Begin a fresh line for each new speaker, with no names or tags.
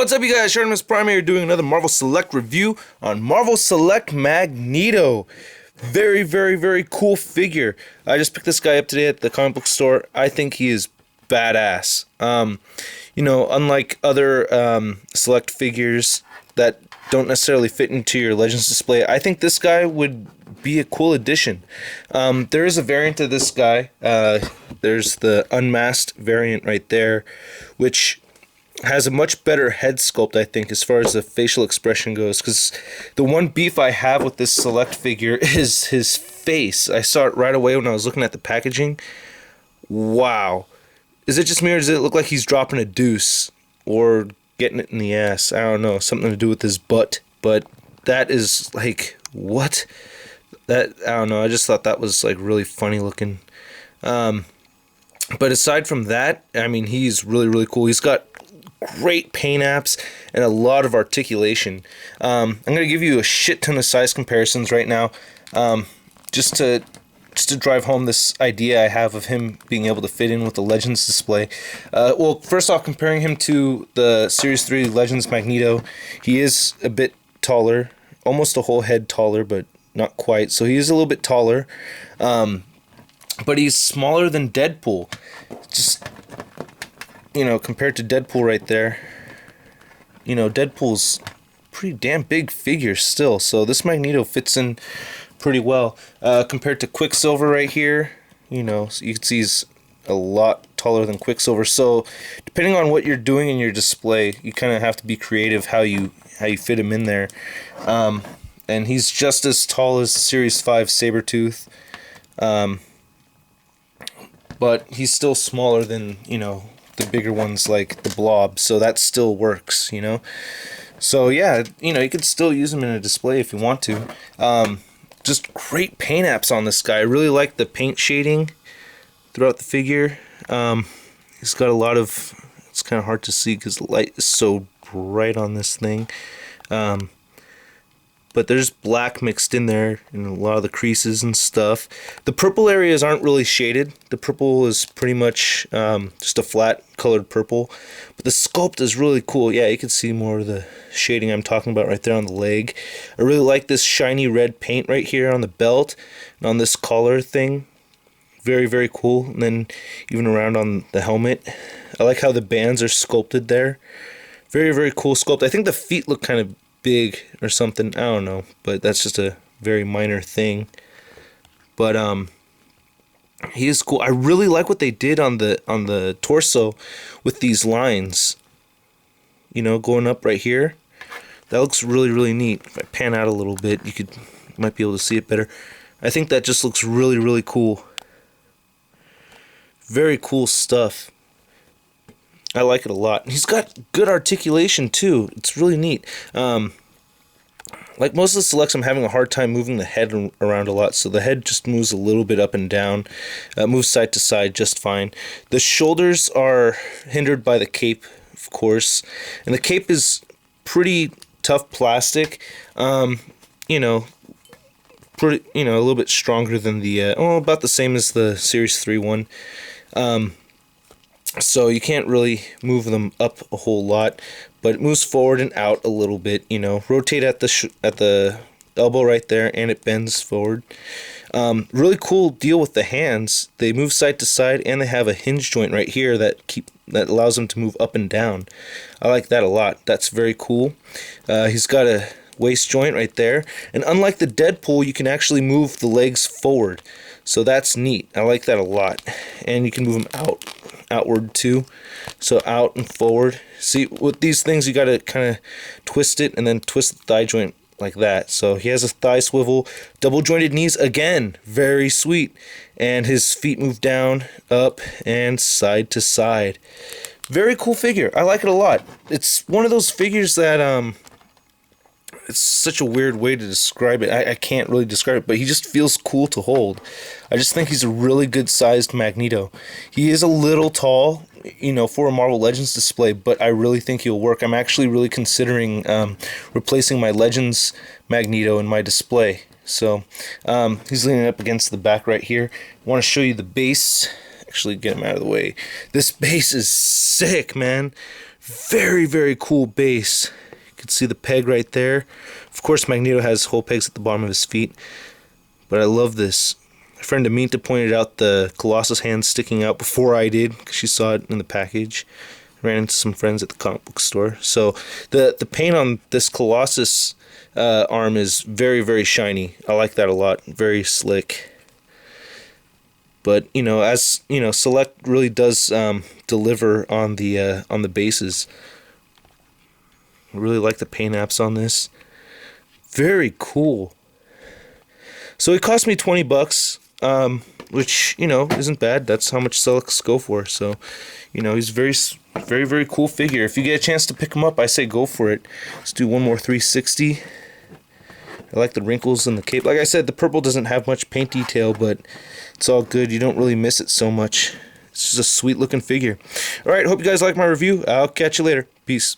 What's up, you guys? Shartimus Prime here doing another Marvel Select review on Marvel Select Magneto. Very cool figure. I just picked this guy up today at the comic book store. I think he is badass. Unlike other Select figures that don't necessarily fit into your Legends display, I think this guy would be a cool addition. There is a variant of this guy. There's the unmasked variant right there, which has a much better head sculpt, I think, as far as the facial expression goes, because the one beef I have with this Select figure is his face. I saw it right away when I was looking at the packaging. Wow. Is it just me, or does it look like he's dropping a deuce or getting it in the ass? I don't know, something to do with his butt, but that is like, what? I don't know, I just thought that was like really funny looking. But aside from that, I mean, he's really cool. He's got great paint apps and a lot of articulation. I'm going to give you a shit ton of size comparisons right now, just to drive home this idea I have of him being able to fit in with the Legends display. Well, first off, comparing him to the Series 3 Legends Magneto, he is a bit taller, almost a whole head taller, but not quite. So he is a little bit taller, but he's smaller than Deadpool. Just, compared to Deadpool right there, Deadpool's pretty damn big figure still, so this Magneto fits in pretty well. Compared to Quicksilver right here, so you can see he's a lot taller than Quicksilver, so depending on what you're doing in your display, you kind of have to be creative how you fit him in there. And he's just as tall as Series 5 Sabretooth, but he's still smaller than, the bigger ones like the Blob, so that still works, So yeah, you could still use him in a display if you want to. Just great paint apps on this guy. I really like the paint shading throughout the figure. He's got a lot of, it's kind of hard to see because the light is so bright on this thing. But there's black mixed in there in a lot of the creases and stuff. The purple areas aren't really shaded. The purple is pretty much just a flat colored purple. But the sculpt is really cool. Yeah, you can see more of the shading I'm talking about right there on the leg. I really like this shiny red paint right here on the belt and on this collar thing. Very cool. And then even around on the helmet. I like how the bands are sculpted there. Very cool sculpt. I think the feet look kind of big or something, I don't know, but that's just a very minor thing. But he is cool. I really like what they did on the torso with these lines, going up right here. That looks really neat. If I pan out a little bit, you might be able to see it better. I think that just looks really cool. Very cool stuff. I like it a lot. He's got good articulation too. It's really neat. Like most of the Selects, I'm having a hard time moving the head around a lot, so the head just moves a little bit up and down. Moves side to side just fine. The shoulders are hindered by the cape, of course, and the cape is pretty tough plastic. Pretty, a little bit stronger than the about the same as the Series 3 one. So you can't really move them up a whole lot, but it moves forward and out a little bit. Rotate at the elbow right there, and it bends forward. Really cool deal with the hands. They move side to side, and they have a hinge joint right here that allows them to move up and down. I like that a lot. That's very cool. He's got a waist joint right there, and unlike the Deadpool, you can actually move the legs forward. So that's neat. I like that a lot. And you can move them outward too. So out and forward. See, with these things, you got to kind of twist it and then twist the thigh joint like that. So he has a thigh swivel, double jointed knees again. Very sweet. And his feet move down, up, and side to side. Very cool figure. I like it a lot. It's one of those figures that it's such a weird way to describe it. I can't really describe it, but he just feels cool to hold. I just think he's a really good sized Magneto. He is a little tall, for a Marvel Legends display, but I really think he'll work. I'm actually really considering replacing my Legends Magneto in my display. So he's leaning up against the back right here. I want to show you the base. Actually, get him out of the way. This base is sick, man. Very, very cool base. You can see the peg right there. Of course, Magneto has hole pegs at the bottom of his feet. But I love this. My friend Aminta pointed out the Colossus hand sticking out before I did, because she saw it in the package. Ran into some friends at the comic book store. So the paint on this Colossus arm is very, very shiny. I like that a lot. Very slick. But you know, as you know, Select really does deliver on the bases. I really like the paint apps on this. Very cool. So it cost me $20, which you know isn't bad. That's how much Selects go for. So, you know, he's very, very cool figure. If you get a chance to pick him up, I say go for it. Let's do one more 360. I like the wrinkles in the cape. Like I said, the purple doesn't have much paint detail, but it's all good. You don't really miss it so much. It's just a sweet looking figure. Alright, hope you guys like my review. I'll catch you later. Peace.